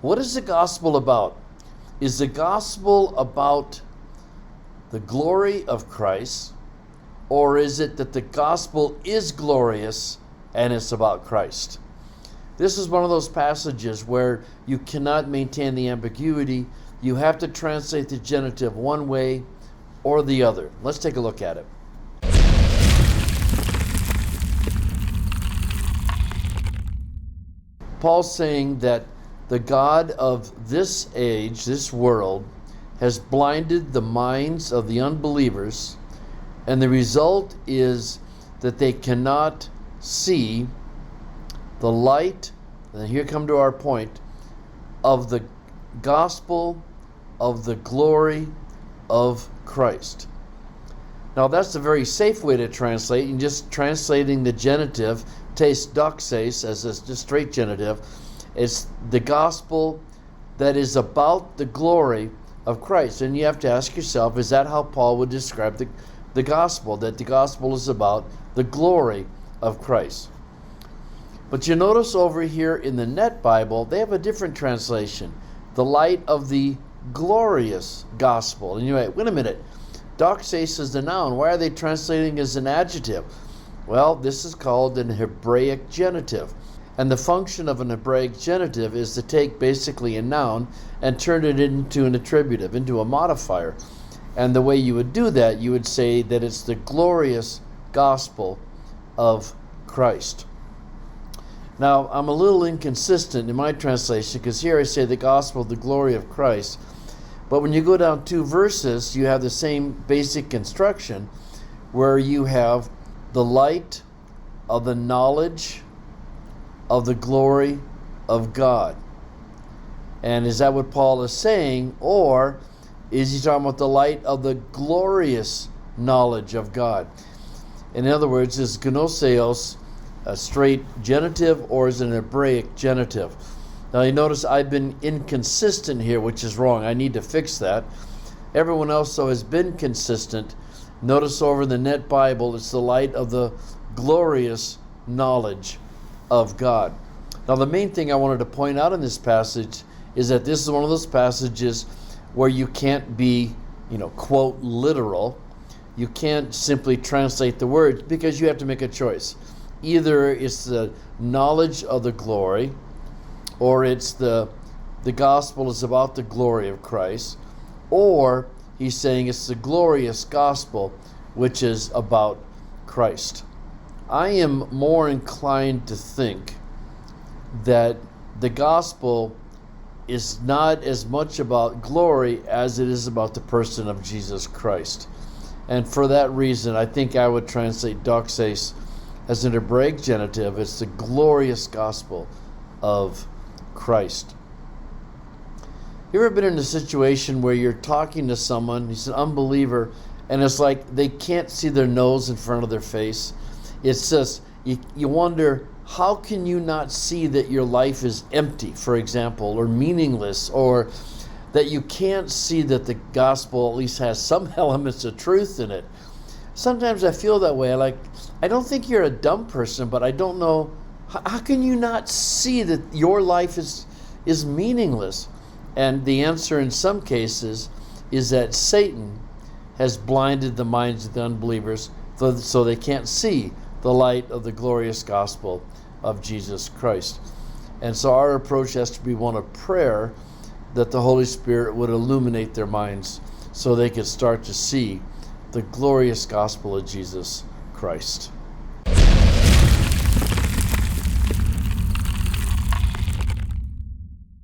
What is the gospel about? Is the gospel about the glory of Christ, or is it that the gospel is glorious and it's about Christ? This is one of those passages where you cannot maintain the ambiguity. You have to translate the genitive one way or the other. Let's take a look at it. Paul's saying that the God of this age, this world, has blinded the minds of the unbelievers, and the result is that they cannot see the light, and here come to our point, of the gospel of the glory of Christ. Now that's a very safe way to translate, and just translating the genitive, tes doxes, as a just straight genitive, is the gospel that is about the glory of Christ. And you have to ask yourself, is that how Paul would describe the gospel, that the gospel is about the glory of Christ? But you notice over here in the Net Bible, they have a different translation, the light of the glorious gospel. And you're like, wait a minute, doxes is the noun. Why are they translating as an adjective? Well, this is called an Hebraic genitive. And the function of an Hebraic genitive is to take basically a noun and turn it into an attributive, into a modifier. And the way you would do that, you would say that it's the glorious gospel of Christ. Now, I'm a little inconsistent in my translation, because here I say the gospel of the glory of Christ. But when you go down 2 verses, you have the same basic construction, where you have the light of the knowledge of the glory of God. And is that what Paul is saying? Or is he talking about the light of the glorious knowledge of God? In other words, is gnoseos a straight genitive, or is it an Hebraic genitive? Now you notice I've been inconsistent here, which is wrong. I need to fix that. Everyone else, though, has been consistent. Notice over in the Net Bible, it's the light of the glorious knowledge of God. Now the main thing I wanted to point out in this passage is that this is one of those passages where you can't be, quote, literal. You can't simply translate the words, because you have to make a choice. Either it's the knowledge of the glory, or it's the gospel is about the glory of Christ, or he's saying it's the glorious gospel, which is about Christ. I am more inclined to think that the gospel is not as much about glory as it is about the person of Jesus Christ. And for that reason, I think I would translate doxes as an Hebraic genitive. It's the glorious gospel of Christ. You ever been in a situation where you're talking to someone, he's an unbeliever, and it's like they can't see their nose in front of their face? It's just, you wonder, how can you not see that your life is empty, for example, or meaningless, or that you can't see that the gospel at least has some elements of truth in it? Sometimes I feel that way. I don't think you're a dumb person, but I don't know, how can you not see that your life is meaningless? And the answer in some cases is that Satan has blinded the minds of the unbelievers so they can't see the light of the glorious gospel of Jesus Christ. And so our approach has to be one of prayer, that the Holy Spirit would illuminate their minds so they could start to see the glorious gospel of Jesus Christ.